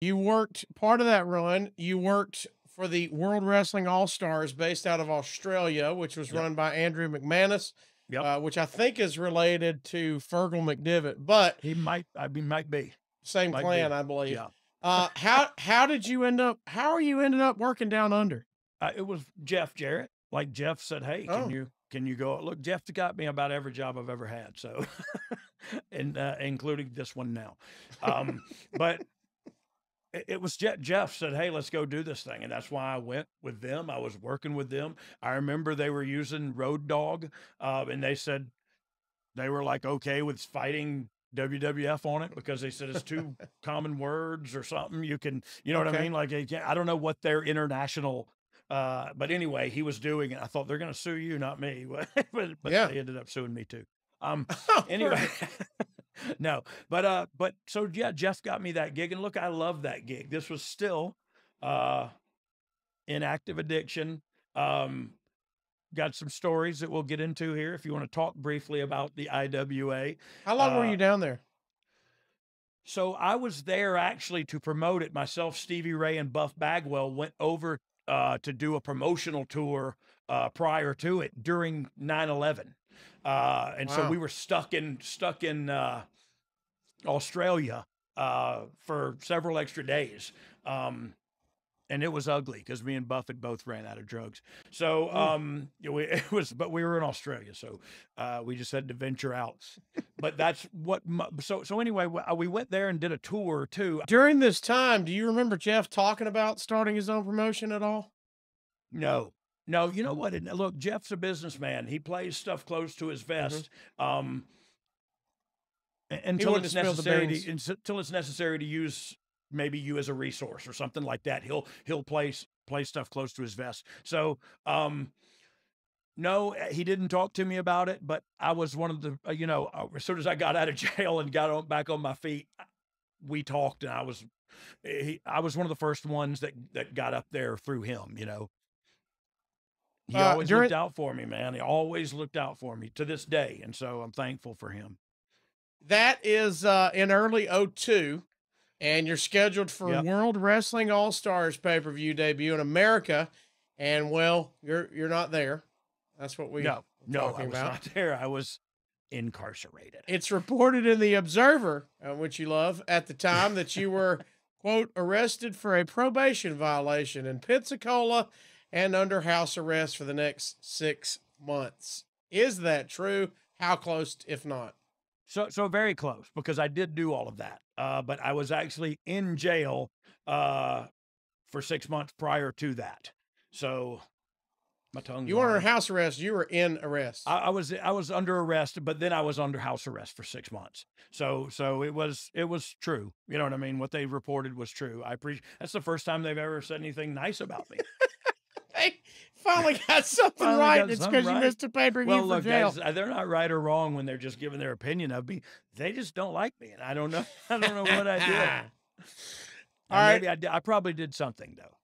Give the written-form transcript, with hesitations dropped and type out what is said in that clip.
You worked part of that run. You worked for the World Wrestling All Stars based out of Australia, which was Yep. run by Andrew McManus, Yep. which I think is related to Fergal McDivitt, but He might, I mean, might be, same might clan, be. I believe. Yeah. How did you end up? How are you ended up working down under? It was Jeff Jarrett. Like Jeff said, "Hey, Oh, can you go?" Look, Jeff's got me about every job I've ever had, so and including this one now. But it was Jeff said, "Hey, let's go do this thing," and that's why I went with them. I was working with them. I remember they were using Road Dogg, and they said they were like okay with fighting WWF on it because they said it's two common words or something. You can, you know what I okay. mean? Like, I don't know what their international, but anyway, he was doing it. I thought they're going to sue you, not me, but Yeah. they ended up suing me too. Oh, Anyway, no, but so yeah, Jeff got me that gig, and look, I love that gig. This was still, uh, in active addiction. Um, got some stories that we'll get into here if you want to talk briefly about the IWA. How long were Uh, you down there? so I was there actually to promote it. Myself, Stevie Ray, and Buff Bagwell went over to do a promotional tour prior to it during 9/11. And so Wow. we were stuck in Australia for several extra days. And it was ugly because me and Buffett both ran out of drugs. So Mm. it was, but we were in Australia, so we just had to venture out. But that's what. So anyway, we went there and did a tour too. During this time, do you remember Jeff talking about starting his own promotion at all? No, no, you know what? Look, Jeff's a businessman. He plays stuff close to his Hmm. vest. He Until wouldn't it's have spilled the necessary beans. until it's necessary to use maybe you as a resource or something like that. He'll play stuff close to his vest. So no, he didn't talk to me about it, but I was one of the as soon as I got out of jail and back on my feet, we talked, and I was one of the first ones that got up there through him. He always looked During out for me, man. He always looked out for me to this day, and so I'm thankful for him. that is in early '02, and you're scheduled for Yep. World Wrestling All Stars pay-per-view debut in America, and well, you're not there. That's what we No, were no, I talking was about. not there. I was incarcerated. It's reported in the Observer, which you love, at the time that you were, quote, arrested for a probation violation in Pensacola and under house arrest for the next 6 months. Is that true? How close, if not? So very close because I did do all of that. But I was actually in jail for 6 months prior to that. So my tongue's You weren't already. under house arrest, you were in arrest. I was under arrest, but then I was under house arrest for 6 months. So it was true. You know what I mean? What they reported was true. I appreciate. That's the first time they've ever said anything nice about me. Hey, finally got something Finally right. got It's something because you right. missed a pay-per-view Well, for look, jail. guys, they're not right or wrong when they're just giving their opinion of me. They just don't like me, and I don't know. I don't know what I did. All right. Maybe I did. I probably did something though.